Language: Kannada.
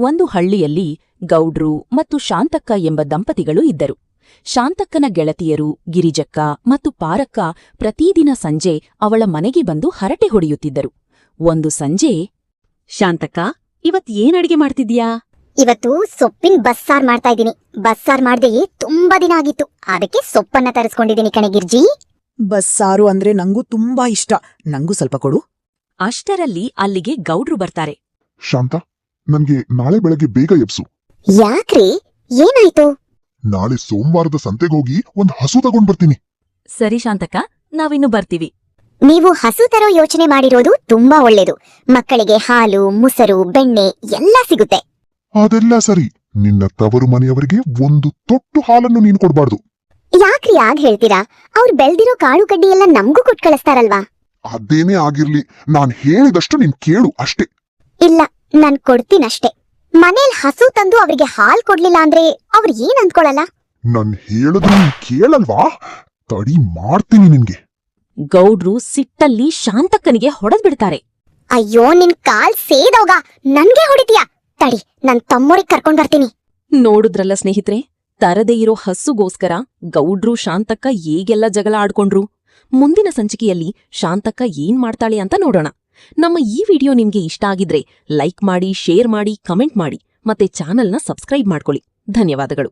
ಒಂದು ಹಳ್ಳಿಯಲ್ಲಿ ಗೌಡ್ರು ಮತ್ತು ಶಾಂತಕ್ಕ ಎಂಬ ದಂಪತಿಗಳು ಇದ್ದರು. ಶಾಂತಕ್ಕನ ಗೆಳತಿಯರು ಗಿರಿಜಕ್ಕ ಮತ್ತು ಪಾರಕ್ಕ ಪ್ರತಿದಿನ ಸಂಜೆ ಅವಳ ಮನೆಗೆ ಬಂದು ಹರಟೆ ಹೊಡೆಯುತ್ತಿದ್ದರು. ಒಂದು ಸಂಜೆ, ಶಾಂತಕ್ಕ, ಇವತ್ ಏನ್ ಅಡಿಗೆ ಮಾಡ್ತಿದ್ಯಾ? ಇವತ್ತು ಸೊಪ್ಪಿನ ಬಸ್ಸಾರ್ ಮಾಡ್ತಾ ಇದ್ದೀನಿ. ಬಸ್ಸಾರ್ ಮಾಡ್ದೆ ತುಂಬಾ ದಿನ ಆಗಿತ್ತು, ಅದಕ್ಕೆ ಸೊಪ್ಪನ್ನ ತರಿಸ್ಕೊಂಡಿದ್ದೀನಿ ಕಣೆ ಗಿರ್ಜಿ. ಬಸ್ಸಾರು ಅಂದ್ರೆ ನಂಗೂ ತುಂಬಾ ಇಷ್ಟ. ನಂಗೂ ಸ್ವಲ್ಪ ಕೊಡು. ಅಷ್ಟರಲ್ಲಿ ಅಲ್ಲಿಗೆ ಗೌಡ್ರು ಬರ್ತಾರೆ. ಶಾಂತ, ನನ್ಗೆ ನಾಳೆ ಬೆಳಗ್ಗೆ ಬೇಗ ಎಬ್ಸು. ಯಾಕ್ರಿ, ಏನಾಯ್ತು? ನಾಳೆ ಸೋಮವಾರದ ಸಂತೆಗೋಗಿ ಒಂದ್ ಹಸು ತಗೊಂಡ್ಬರ್ತೀನಿ. ಸರಿ ಶಾಂತಕ್ಕ, ನಾವಿನ್ನು ಬರ್ತೀವಿ. ನೀವು ಹಸು ತರೋ ಯೋಚನೆ ಮಾಡಿರೋದು ತುಂಬಾ ಒಳ್ಳೇದು. ಮಕ್ಕಳಿಗೆ ಹಾಲು, ಮೊಸರು, ಬೆಣ್ಣೆ ಎಲ್ಲ ಸಿಗುತ್ತೆ. ಅದೆಲ್ಲ ಸರಿ, ನಿನ್ನ ತವರು ಮನೆಯವರಿಗೆ ಒಂದು ತೊಟ್ಟು ಹಾಲನ್ನು ನೀನು ಕೊಡ್ಬಾರ್ದು. ಯಾಕ್ರಿ ಆಗ್ ಹೇಳ್ತೀರಾ? ಅವ್ರು ಬೆಳ್ದಿರೋ ಕಾಳು ಕಡ್ಡಿ ಎಲ್ಲ ನಮ್ಗೂ ಕೊಟ್ ಕಳಿಸ್ತಾರಲ್ವಾ? ಅದೇನೇ ಆಗಿರ್ಲಿ, ನಾನ್ ಹೇಳಿದಷ್ಟು ನೀನ್ ಕೇಳು ಅಷ್ಟೇ. ಇಲ್ಲ, ನಾನ್ ಕೊಡ್ತೀನಷ್ಟೇ. ಮನೇಲ್ ಹಸು ತಂದು ಅವ್ರಿಗೆ ಹಾಲ್ ಕೊಡ್ಲಿಲ್ಲ ಅಂದ್ರೆ ಅವ್ರು ಏನ್ ಅಂದ್ಕೊಳಲ್ಲ? ನನ್ ಹೇಳಿದ್ರು ನೀನ್ ಕೇಳಲ್ವಾ? ತಡಿ, ಮಾಡ್ತೀನಿ ನಿನ್ಗೆ. ಗೌಡ್ರು ಸಿಟ್ಟಲ್ಲಿ ಶಾಂತಕ್ಕನಿಗೆ ಹೊಡೆದ್ಬಿಡ್ತಾರೆ. ಅಯ್ಯೋ, ನಿನ್ ಕಾಲ್ ಸೇದೋಗ, ನನ್ಗೆ ಹೊಡಿತೀಯ? ತಡಿ, ನನ್ ತಮ್ಮೋರಿಗ್ ಕರ್ಕೊಂಡ್ ಬರ್ತೀನಿ. ನೋಡುದ್ರಲ್ಲ ಸ್ನೇಹಿತರೆ, ತರದೇ ಇರೋ ಹಸುಗೋಸ್ಕರ ಗೌಡ್ರು ಶಾಂತಕ್ಕ ಹೇಗೆಲ್ಲ ಜಗಳ ಆಡ್ಕೊಂಡ್ರು. ಮುಂದಿನ ಸಂಚಿಕೆಯಲ್ಲಿ ಶಾಂತಕ್ಕ ಏನ್ ಮಾಡ್ತಾಳೆ ಅಂತ ನೋಡೋಣ. ನಮ್ಮ ಈ ವಿಡಿಯೋ ನಿಮ್ಗೆ ಇಷ್ಟ ಆಗಿದ್ರೆ ಲೈಕ್ ಮಾಡಿ, ಶೇರ್ ಮಾಡಿ, ಕಮೆಂಟ್ ಮಾಡಿ, ಮತ್ತೆ ಚಾನೆಲ್ನ ಸಬ್ಸ್ಕ್ರೈಬ್ ಮಾಡ್ಕೊಳ್ಳಿ. ಧನ್ಯವಾದಗಳು.